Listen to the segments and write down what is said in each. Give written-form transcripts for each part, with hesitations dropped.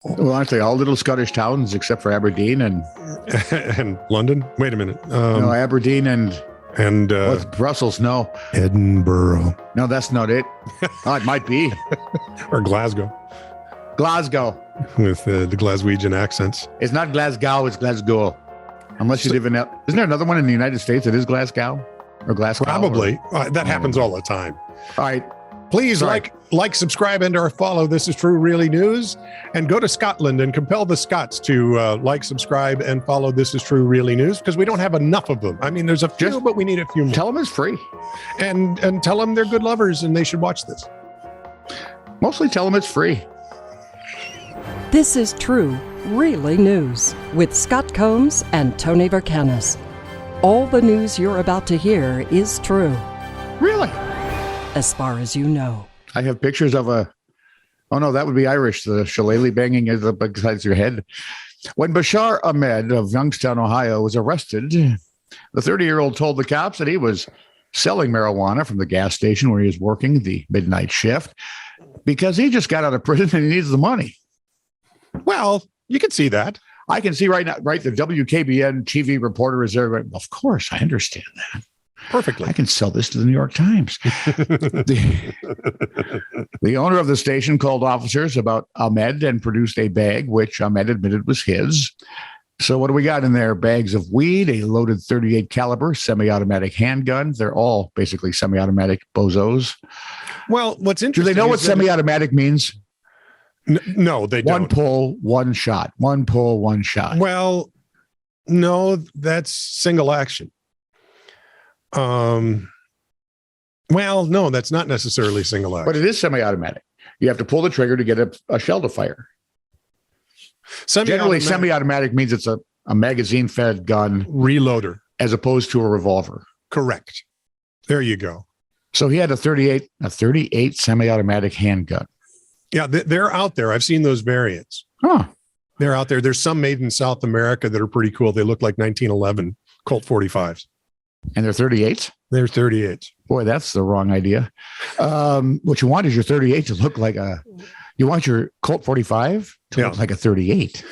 Well, aren't they all little Scottish towns except for Aberdeen and and London? Wait a minute. no, Aberdeen and what's Brussels? No, Edinburgh. No, that's not it. Oh, it might be. Or Glasgow. Glasgow. With the Glaswegian accents. It's not Glasgow, it's Glasgow. Unless you live in... Isn't there another one in the United States that is Glasgow? Or Glasgow? Probably. That happens all the time. All right. Please like, subscribe, and or follow This Is True Really News. And go to Scotland and compel the Scots to like, subscribe, and follow This Is True Really News, because we don't have enough of them. I mean, there's a few, but we need a few more. Tell them it's free. And tell them they're good lovers and they should watch this. Mostly tell them it's free. This is True, Really News with Scott Combs and Tony Vercanis. All the news you're about to hear is true. Really? As far as you know. I have pictures of oh no, that would be Irish, the shillelagh banging besides your head. When Bashar Ahmed of Youngstown, Ohio was arrested, the 30-year-old told the cops that he was selling marijuana from the gas station where he was working the midnight shift because he just got out of prison and he needs the money. Well, you can see that. I can see right now, right? The WKBN TV reporter is there. Of course, I understand that. Perfectly. I can sell this to the New York Times. The owner of the station called officers about Ahmed and produced a bag, which Ahmed admitted was his. So what do we got in there? Bags of weed, a loaded 38 caliber semi-automatic handgun. They're all basically semi-automatic bozos. Well, what's interesting. Do they know what semi-automatic means? No, they don't. One pull, one shot. One pull, one shot. Well, no, that's single action. Well, no, that's not necessarily single action. But it is semi-automatic. You have to pull the trigger to get a shell to fire. Generally, semi-automatic means it's a magazine-fed gun. Reloader. As opposed to a revolver. Correct. There you go. So he had a 38 semi-automatic handgun. Yeah, they're out there. I've seen those variants. Huh. They're out there. There's some made in South America that are pretty cool. They look like 1911 Colt 45s. And they're 38s? They're 38s. Boy, that's the wrong idea. What you want is your 38 to look like you want your Colt 45 to look like a 38.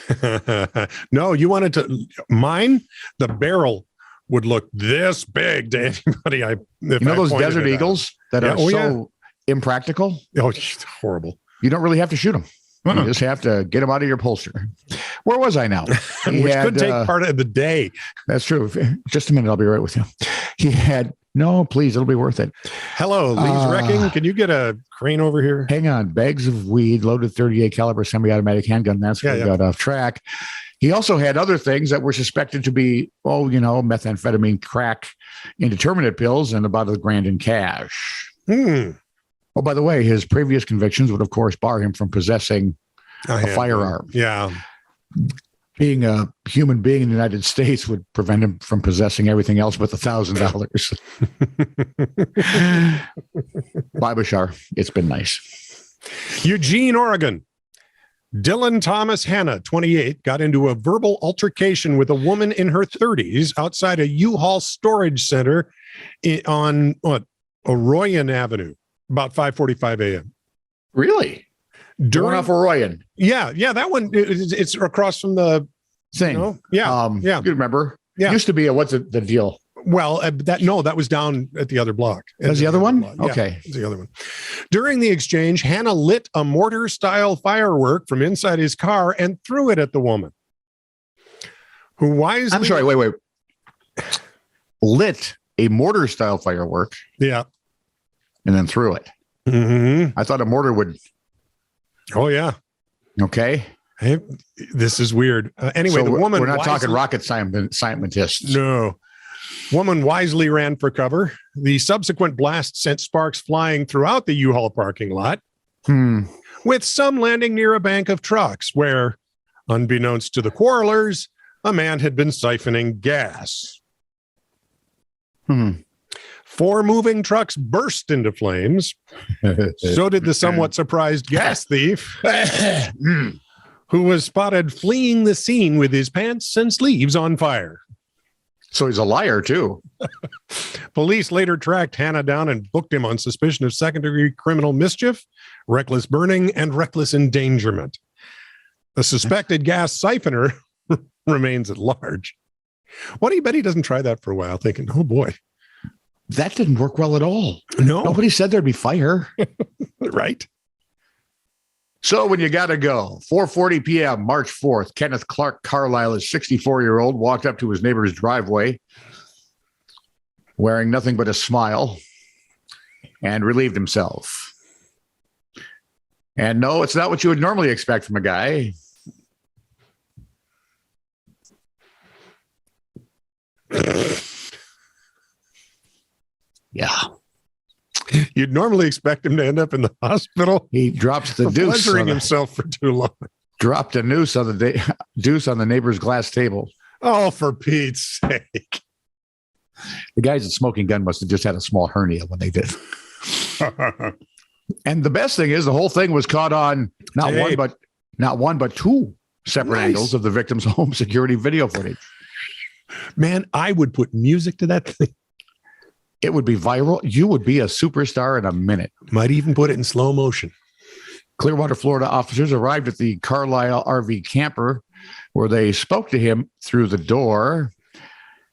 No, you want it to, the barrel would look this big to anybody. You know those Desert Eagles that are so impractical? Oh, it's horrible. You don't really have to shoot them. You just have to get them out of your holster. Where was I now? Which could take part of the day. That's true. Just a minute. I'll be right with you. He had, no, please. It'll be worth it. Hello, Lee's Wrecking. Can you get a crane over here? Hang on. Bags of weed, loaded 38 caliber semi-automatic handgun. That's where we got off track. He also had other things that were suspected to be, methamphetamine, crack, indeterminate pills, and about $1,000 in cash. Oh, by the way, his previous convictions would, of course, bar him from possessing a firearm. Yeah. Being a human being in the United States would prevent him from possessing everything else but the $1,000. Bye, Bashar. It's been nice. Eugene, Oregon. Dylan Thomas Hanna, 28, got into a verbal altercation with a woman in her 30s outside a U-Haul storage center on Arroyon Avenue. About 5:45 a.m. Really? During off Arroyon. Yeah, that one. It's across from the thing. Yeah. You remember? Yeah. Used to be what's the deal? Well, that was down at the other block. That's the other one? Okay. Yeah, the other one. During the exchange, Hannah lit a mortar-style firework from inside his car and threw it at the woman. Who wisely... I'm sorry, wait. Lit a mortar-style firework. Yeah. And then threw it. Mm-hmm. I thought a mortar would. Oh, yeah. Okay. Hey, this is weird. Anyway, the woman. We're not talking rocket scientists. No. Woman wisely ran for cover. The subsequent blast sent sparks flying throughout the U-Haul parking lot, with some landing near a bank of trucks where, unbeknownst to the quarrelers, a man had been siphoning gas. 4 moving trucks burst into flames. So did the somewhat surprised gas thief, who was spotted fleeing the scene with his pants and sleeves on fire. So he's a liar, too. Police later tracked Hannah down and booked him on suspicion of second-degree criminal mischief, reckless burning, and reckless endangerment. The suspected gas siphoner remains at large. Why do you bet he doesn't try that for a while, thinking, oh boy. That didn't work well at all. No. Nobody said there'd be fire. Right. So when you got to go, 4:40 p.m., March 4th, Kenneth Clark Carlisle, a 64-year-old, walked up to his neighbor's driveway wearing nothing but a smile and relieved himself. And no, it's not what you would normally expect from a guy. Yeah. You'd normally expect him to end up in the hospital. He drops the deuce. Pleasuring himself for too long. Dropped a noose on the deuce on the neighbor's glass table. Oh, for Pete's sake. The guys at Smoking Gun must have just had a small hernia when they did. And the best thing is the whole thing was caught on not one, but two separate angles of the victim's home security video footage. Man, I would put music to that thing. It would be viral. You would be a superstar in a minute. Might even put it in slow motion. Clearwater, Florida officers arrived at the Carlisle RV camper where they spoke to him through the door,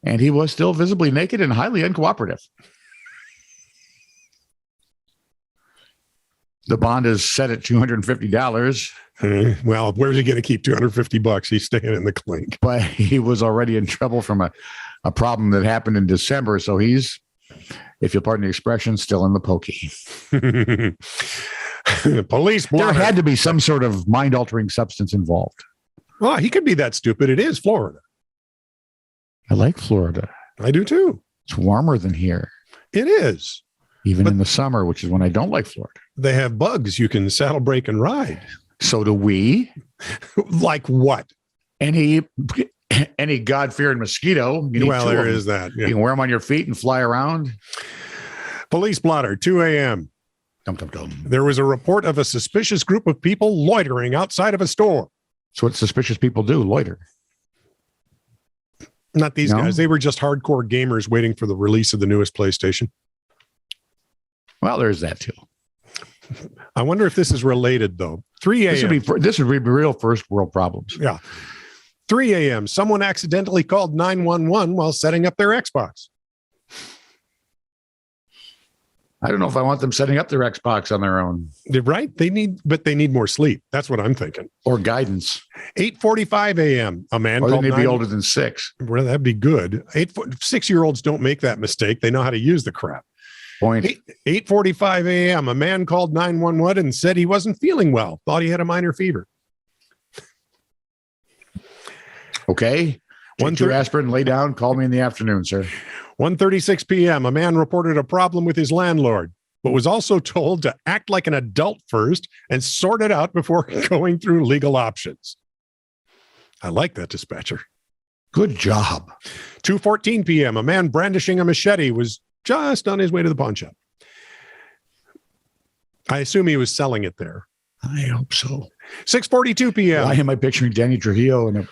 and he was still visibly naked and highly uncooperative. The bond is set at $250. Well, where's he going to keep $250? He's staying in the clink. But he was already in trouble from a problem that happened in December. So he's, if you'll pardon the expression, still in the pokey. Police. There had to be some sort of mind-altering substance involved. Well, he could be that stupid. It is Florida. I like Florida. I do too. It's warmer than here. It is. Even in the summer, which is when I don't like Florida. They have bugs you can saddle, brake, and ride. So do we. Like what? Any God-fearing mosquito. Well, there is that. Yeah. You can wear them on your feet and fly around. Police blotter, 2 a.m. Dum, dum, dum. There was a report of a suspicious group of people loitering outside of a store. So what suspicious people do, loiter. Not these guys. They were just hardcore gamers waiting for the release of the newest PlayStation. Well, there's that too. I wonder if this is related, though. 3 a.m. This would be real first world problems. Yeah. 3 a.m. Someone accidentally called 911 while setting up their Xbox. I don't know if I want them setting up their Xbox on their own. They're right. They need more sleep. That's what I'm thinking. Or guidance. 8:45 a.m. A man called. Or they need to be older than 6. Well, that'd be good. 6-year-olds don't make that mistake. They know how to use the crap. Point. 8:45 a.m. A man called 911 and said he wasn't feeling well. Thought he had a minor fever. Okay. Take your aspirin, lay down, call me in the afternoon, sir. 1:36 p.m. A man reported a problem with his landlord, but was also told to act like an adult first and sort it out before going through legal options. I like that dispatcher. Good job. 2:14 p.m. A man brandishing a machete was just on his way to the pawn shop. I assume he was selling it there. I hope so. 6:42 p.m. Why am I picturing Danny Trujillo in a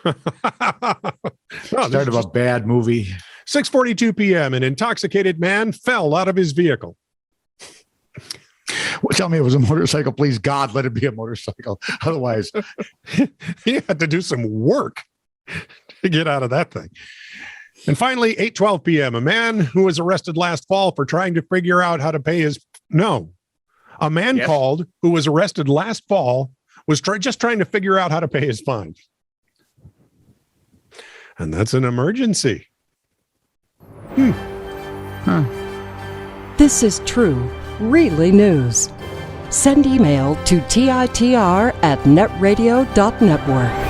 start of a bad movie? 6:42 p.m. An intoxicated man fell out of his vehicle. Well, tell me it was a motorcycle. Please, God, let it be a motorcycle. Otherwise, he had to do some work to get out of that thing. And finally, 8:12 p.m. A man who was arrested last fall for trying to figure out how to pay his... A man called who was arrested last fall was just trying to figure out how to pay his fine. And that's an emergency. This is true, really news. Send email to TiTR@netradio.network.